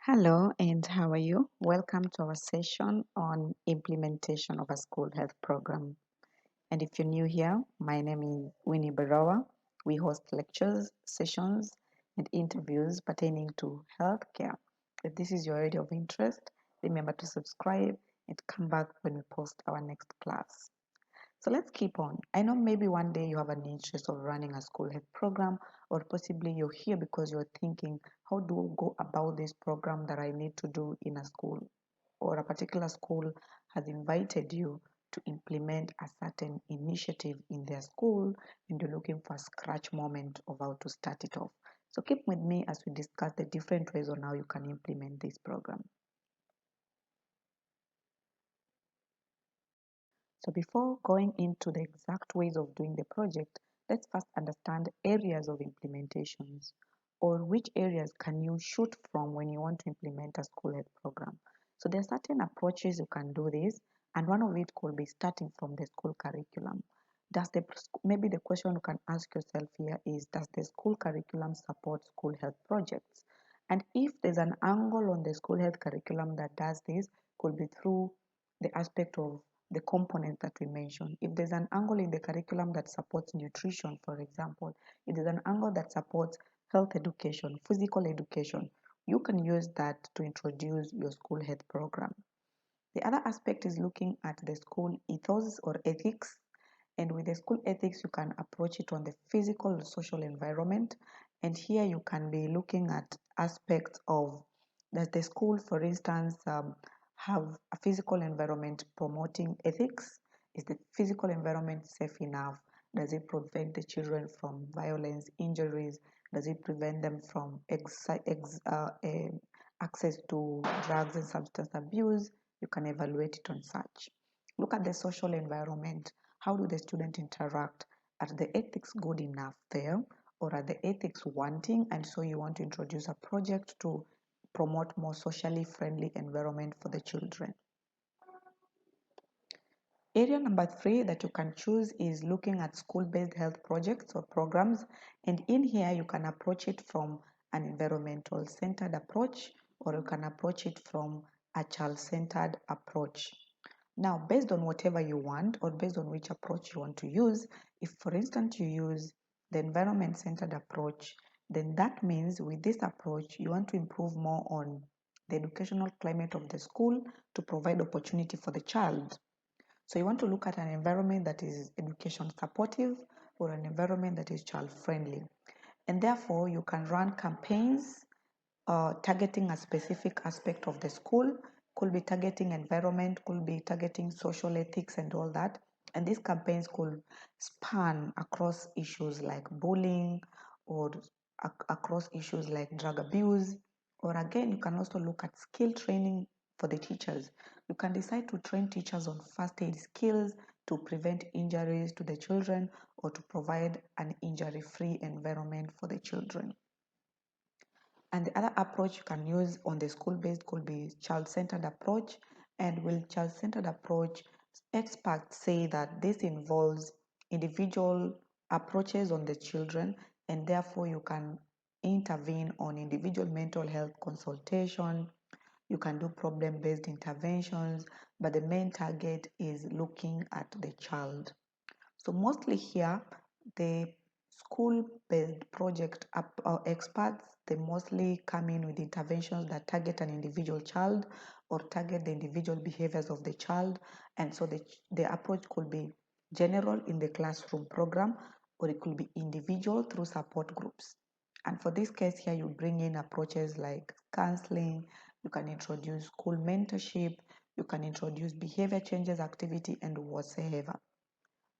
Hello, and how are you? Welcome to our session on implementation of a school health program. And if you're new here, my name is Winnie Barawa. We host lectures, sessions, and interviews pertaining to healthcare. If this is your area of interest, remember to subscribe and come back when we post our next class. So let's keep on. I know maybe one day you have an interest of running a school health program, or possibly you're here because you're thinking, how do I go about this program that I need to do in a school? Or a particular school has invited you to implement a certain initiative in their school, and you're looking for a scratch moment of how to start it off. So keep with me as we discuss the different ways on how you can implement this program. So before going into the exact ways of doing the project, let's first understand areas of implementations, or which areas can you shoot from when you want to implement a school health program. So there are certain approaches you can do this, and one of it could be starting from the school curriculum. Maybe the question you can ask yourself here is, does the school curriculum support school health projects? And if there's an angle on the school health curriculum that does this, could be through the aspect of the component that we mentioned. If there's an angle in the curriculum that supports nutrition, for example, if there's an angle that supports health education, physical education, you can use that to introduce your school health program. The other aspect is looking at the school ethos or ethics. And with the school ethics, you can approach it on the physical and social environment. And here you can be looking at aspects of, does the school, for instance, have a physical environment promoting ethics? Is the physical environment safe enough? Does it prevent the children from violence, injuries? Does it prevent them from access to drugs and substance abuse? You can evaluate it on such. Look at the social environment. How do the students interact? Are the ethics good enough there, or are the ethics wanting? And so you want to introduce a project to promote more socially friendly environment for the children. Area number 3 that you can choose is looking at school-based health projects or programs. And in here, you can approach it from an environmental centered approach, or you can approach it from a child-centered approach. Now, based on whatever you want, or based on which approach you want to use, if for instance you use the environment-centered approach, then that means with this approach, you want to improve more on the educational climate of the school to provide opportunity for the child. So you want to look at an environment that is education supportive, or an environment that is child friendly. And therefore, you can run campaigns targeting a specific aspect of the school, could be targeting environment, could be targeting social ethics and all that. And these campaigns could span across issues like bullying, or across issues like drug abuse. Or again, you can also look at skill training for the teachers. You can decide to train teachers on first aid skills to prevent injuries to the children, or to provide an injury-free environment for the children. And the other approach you can use on the school-based could be child-centered approach. And with child-centered approach, experts say that this involves individual approaches on the children, and therefore you can intervene on individual mental health consultation. You can do problem-based interventions, but the main target is looking at the child. So mostly here, the school-based project experts, they mostly come in with interventions that target an individual child, or target the individual behaviors of the child. And so the approach could be general in the classroom program, or it could be individual through support groups. And for this case here, you bring in approaches like counseling, you can introduce school mentorship, you can introduce behavior changes activity, and whatsoever.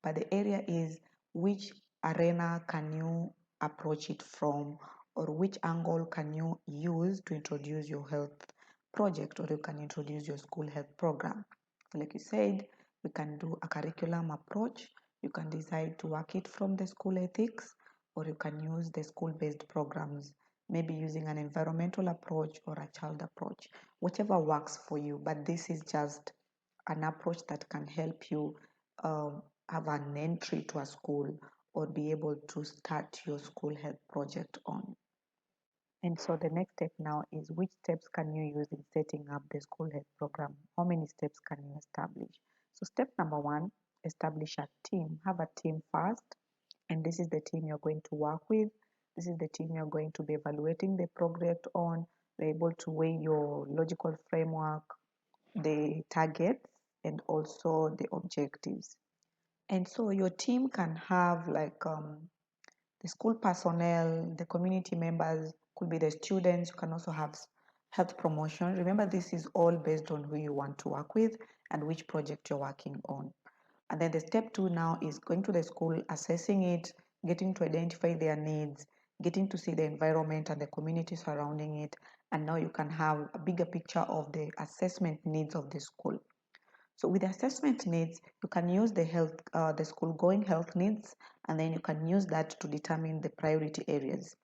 But the area is, which arena can you approach it from, or which angle can you use to introduce your health project, or you can introduce your school health program. So like you said, we can do a curriculum approach. You can decide to work it from the school ethics, or you can use the school-based programs, maybe using an environmental approach or a child approach, whichever works for you. But this is just an approach that can help you have an entry to a school, or be able to start your school health project on. And so the next step now is which steps can you use in setting up the school health program? How many steps can you establish? So step number one, establish a team. Have a team first, and this is the team you're going to work with. This is the team you're going to be evaluating the progress on. Be able to weigh your logical framework, the targets, and also the objectives. And so your team can have like the school personnel, the community members, could be the students. You can also have health promotion. Remember, this is all based on who you want to work with and which project you're working on. And then the step two now is going to the school, assessing it, getting to identify their needs, getting to see the environment and the community surrounding it. And now you can have a bigger picture of the assessment needs of the school. So with the assessment needs, you can use the school going health needs, and then you can use that to determine the priority areas.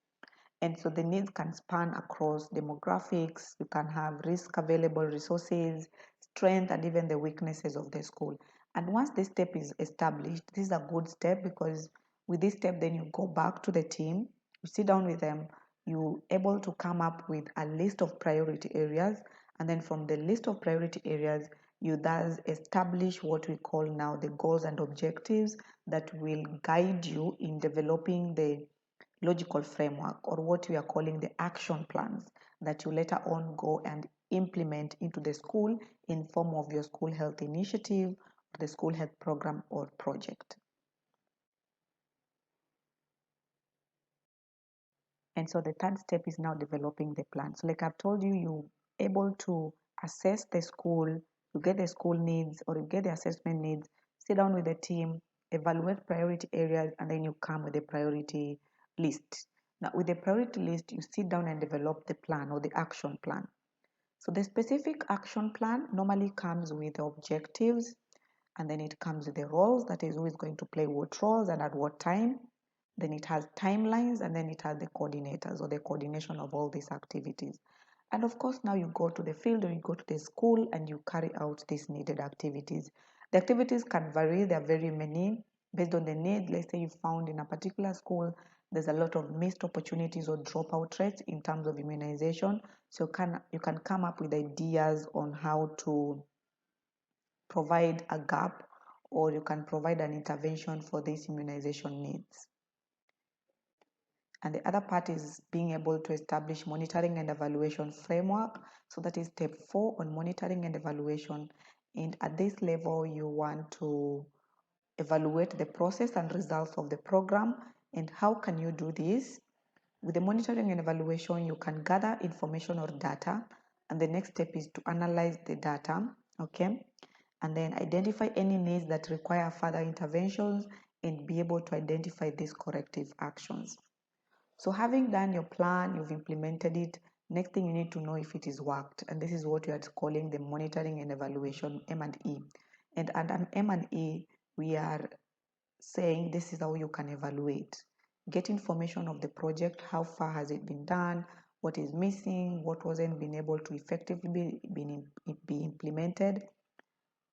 And so the needs can span across demographics, you can have risk available resources, strength, and even the weaknesses of the school. And once this step is established, this is a good step because with this step, then you go back to the team, you sit down with them, you able to come up with a list of priority areas. And then from the list of priority areas, you thus establish what we call now the goals and objectives that will guide you in developing the logical framework, or what we are calling the action plans that you later on go and implement into the school in form of your school health initiative, the school health program or project. And so the third step is now developing the plan. So like I've told you, you able to assess the school, you get the school needs or you get the assessment needs, sit down with the team, evaluate priority areas, and then you come with a priority list. Now with the priority list, you sit down and develop the plan or the action plan. So the specific action plan normally comes with the objectives, and then it comes with the roles, that is who is going to play what roles and at what time. Then it has timelines, and then it has the coordinators or the coordination of all these activities. And of course, now you go to the field or you go to the school and you carry out these needed activities. The activities can vary, there are very many based on the need. Let's say you found in a particular school there's a lot of missed opportunities or dropout rates in terms of immunization. So you can come up with ideas on how to provide a gap, or you can provide an intervention for these immunization needs. And the other part is being able to establish monitoring and evaluation framework. So that is step 4 on monitoring and evaluation. And at this level, you want to evaluate the process and results of the program. And how can you do this? With the monitoring and evaluation, you can gather information or data. And the next step is to analyze the data, okay? And then identify any needs that require further interventions and be able to identify these corrective actions. So having done your plan, you've implemented it, next thing you need to know if it is worked. And this is what we are calling the monitoring and evaluation, M&E. And under M&E, we are saying this is how you can evaluate. Get information of the project, how far has it been done, what is missing, what wasn't been able to effectively be implemented.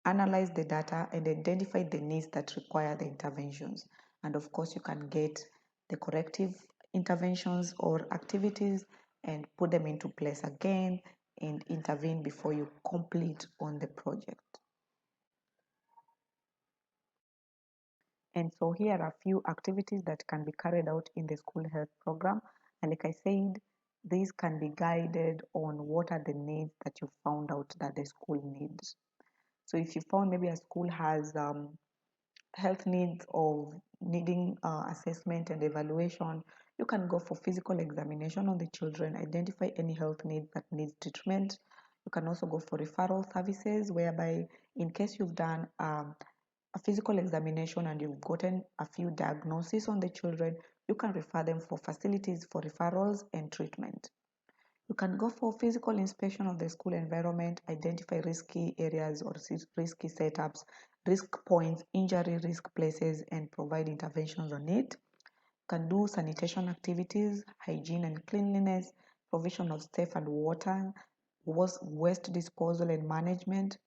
Analyze the data and identify the needs that require the interventions. And of course, you can get the corrective interventions or activities and put them into place again and intervene before you complete on the project. And so here are a few activities that can be carried out in the school health program. And like I said, these can be guided on what are the needs that you found out that the school needs. So if you found maybe a school has health needs of needing assessment and evaluation, you can go for physical examination on the children, identify any health need that needs treatment. You can also go for referral services, whereby in case you've done a physical examination and you've gotten a few diagnoses on the children, you can refer them for facilities for referrals and treatment. You can go for physical inspection of the school environment, identify risky areas or risky setups, risk points, injury risk places, and provide interventions on it. You can do sanitation activities, hygiene and cleanliness, provision of safe and water, waste disposal and management.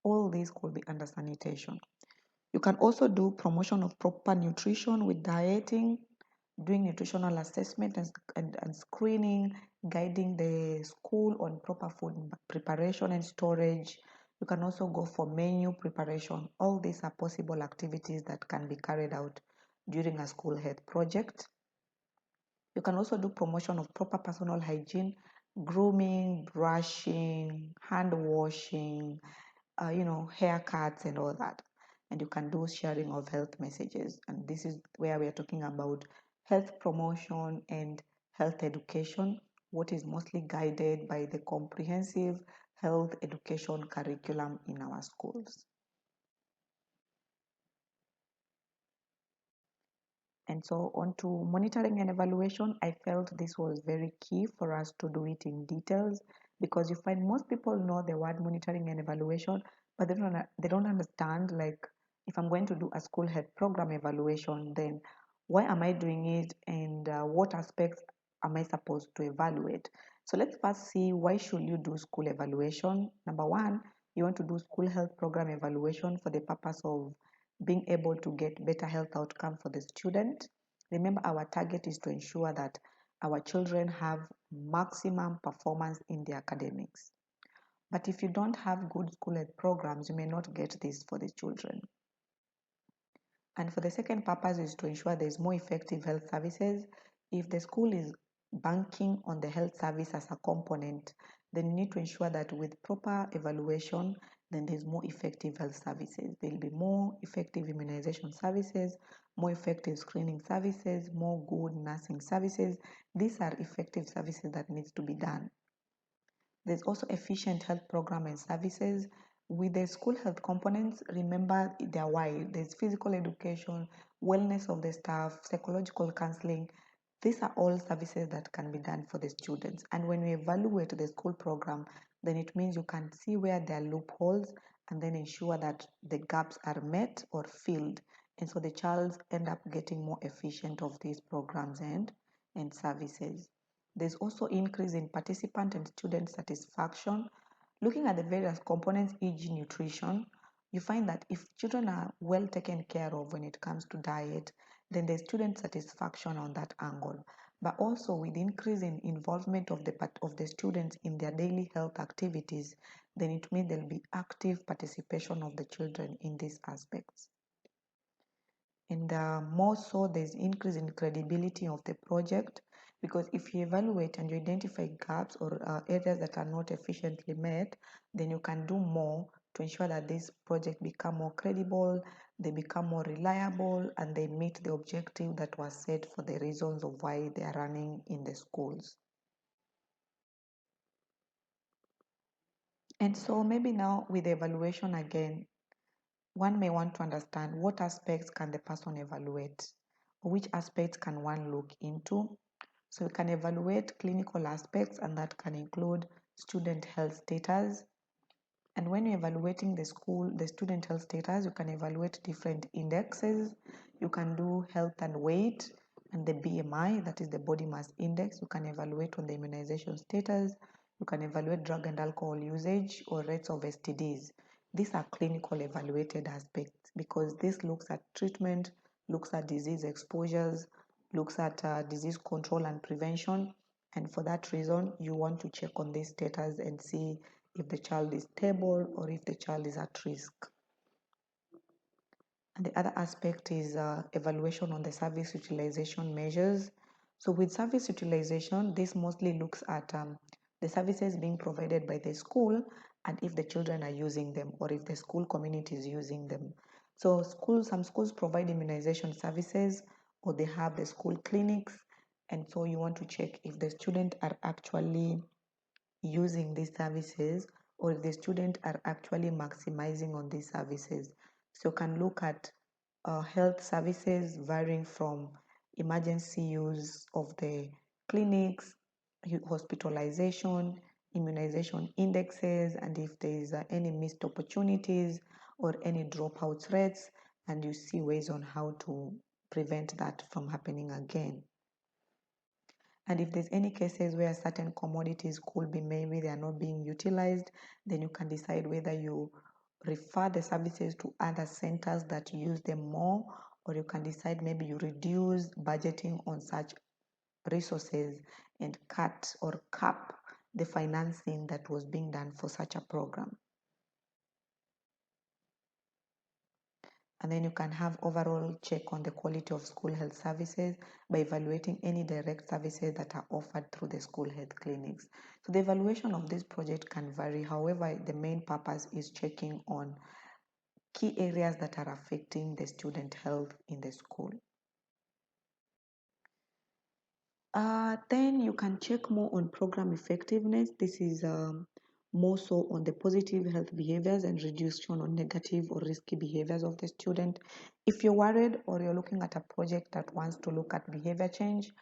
All these could be under sanitation. You can also do promotion of proper nutrition with dieting, doing nutritional assessment and screening, guiding the school on proper food preparation and storage. You can also go for menu preparation. All these are possible activities that can be carried out during a school health project. You can also do promotion of proper personal hygiene, grooming, brushing, hand washing, haircuts and all that. And you can do sharing of health messages. And this is where we are talking about health promotion and health education, what is mostly guided by the comprehensive health education curriculum in our schools. And so on to monitoring and evaluation, I felt this was very key for us to do it in details, because you find most people know the word monitoring and evaluation, but they don't understand, like, if I'm going to do a school health program evaluation, then why am I doing it, and what aspects am I supposed to evaluate? So let's first see, why should you do school evaluation? Number one, you want to do school health program evaluation for the purpose of being able to get better health outcome for the student. Remember, our target is to ensure that our children have maximum performance in the academics. But if you don't have good school health programs, you may not get this for the children. And for the second purpose is to ensure there is more effective health services. If the school is banking on the health service as a component, then you need to ensure that with proper evaluation, then there's more effective health services. There'll be more effective immunization services, more effective screening services, more good nursing services. These are effective services that needs to be done. There's also efficient health program and services. With the school health components, remember they're wide. There's physical education, wellness of the staff, psychological counseling. These are all services that can be done for the students. And when we evaluate the school program, then it means you can see where there are loopholes and then ensure that the gaps are met or filled. And so the child end up getting more efficient of these programs and services. There's also increase in participant and student satisfaction. Looking at the various components, e.g. nutrition, you find that if children are well taken care of when it comes to diet, then there's student satisfaction on that angle. But also with increase in involvement of the students in their daily health activities, then it means there'll be active participation of the children in these aspects. And more so, there's increase in credibility of the project, because if you evaluate and you identify gaps or areas that are not efficiently met, then you can do more to ensure that this project become more credible, they become more reliable, and they meet the objective that was set for the reasons of why they are running in the schools. And so maybe now with the evaluation again, one may want to understand, what aspects can the person evaluate? Or which aspects can one look into? So we can evaluate clinical aspects, and that can include student health status. And when you're evaluating the student health status, you can evaluate different indexes. You can do health and weight and the BMI, that is the body mass index. You can evaluate on the immunization status. You can evaluate drug and alcohol usage or rates of STDs. These are clinical evaluated aspects, because this looks at treatment, looks at disease exposures, looks at disease control and prevention. And for that reason, you want to check on this status and see if the child is stable or if the child is at risk. And the other aspect is evaluation on the service utilization measures. So with service utilization, this mostly looks at the services being provided by the school, and if the children are using them or if the school community is using them. So some schools provide immunization services, or they have the school clinics, and so you want to check if the students are actually using these services, or if the students are actually maximizing on these services. So you can look at health services varying from emergency use of the clinics, hospitalization, immunization indexes, and if there is any missed opportunities or any dropout rates, and you see ways on how to prevent that from happening again. And if there's any cases where certain commodities could be, maybe they are not being utilized, then you can decide whether you refer the services to other centers that use them more, or you can decide maybe you reduce budgeting on such resources and cut or cap the financing that was being done for such a program. And then you can have overall check on the quality of school health services by evaluating any direct services that are offered through the school health clinics. So the evaluation of this project can vary. However, the main purpose is checking on key areas that are affecting the student health in the school. Then you can check more on program effectiveness. This is more so on the positive health behaviors and reduction on negative or risky behaviors of the student. If you're worried or you're looking at a project that wants to look at behavior change,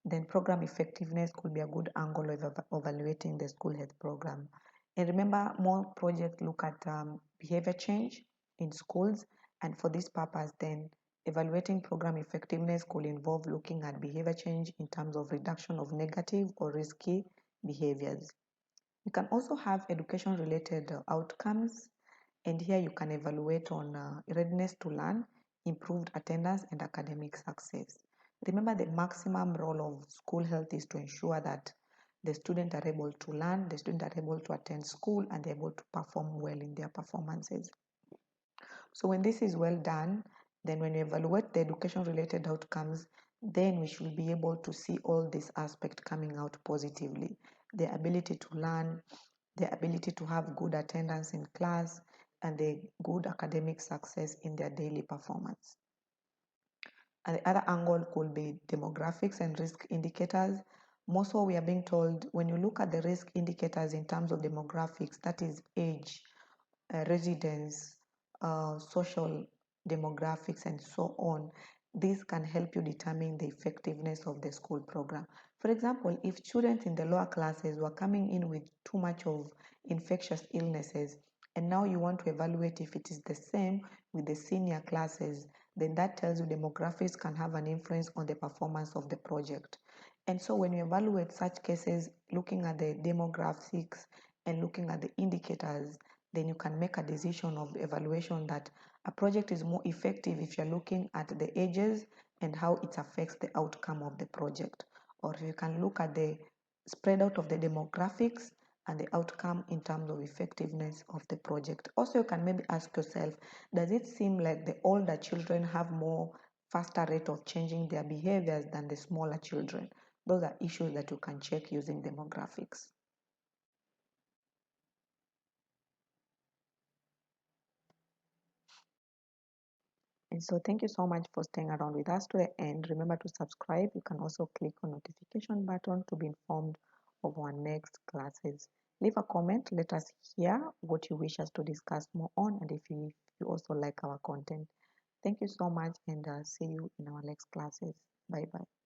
then program effectiveness could be a good angle of evaluating the school health program. And remember, more projects look at behavior change in schools, and for this purpose, then evaluating program effectiveness could involve looking at behavior change in terms of reduction of negative or risky behaviors. You can also have education related outcomes, and here you can evaluate on readiness to learn, improved attendance, and academic success. Remember, the maximum role of school health is to ensure that the students are able to learn, the students are able to attend school, and they're able to perform well in their performances. So when this is well done, then when you evaluate the education related outcomes, then we should be able to see all these aspects coming out positively. The ability to learn, the ability to have good attendance in class, and the good academic success in their daily performance. And the other angle could be demographics and risk indicators. Most of we are being told when you look at the risk indicators in terms of demographics, that is age, residence, social demographics, and so on. These can help you determine the effectiveness of the school program. For example, if students in the lower classes were coming in with too much of infectious illnesses, and now you want to evaluate if it is the same with the senior classes, then that tells you demographics can have an influence on the performance of the project. And so when you evaluate such cases, looking at the demographics and looking at the indicators, then you can make a decision of evaluation that a project is more effective if you're looking at the ages and how it affects the outcome of the project. Or you can look at the spread out of the demographics and the outcome in terms of effectiveness of the project. Also, you can maybe ask yourself, does it seem like the older children have more faster rate of changing their behaviors than the smaller children? Those are issues that you can check using demographics. And so thank you so much for staying around with us to the end. Remember to subscribe. You can also click on notification button to be informed of our next classes. Leave a comment. Let us hear what you wish us to discuss more on, and if you also like our content. Thank you so much, and see you in our next classes. Bye bye.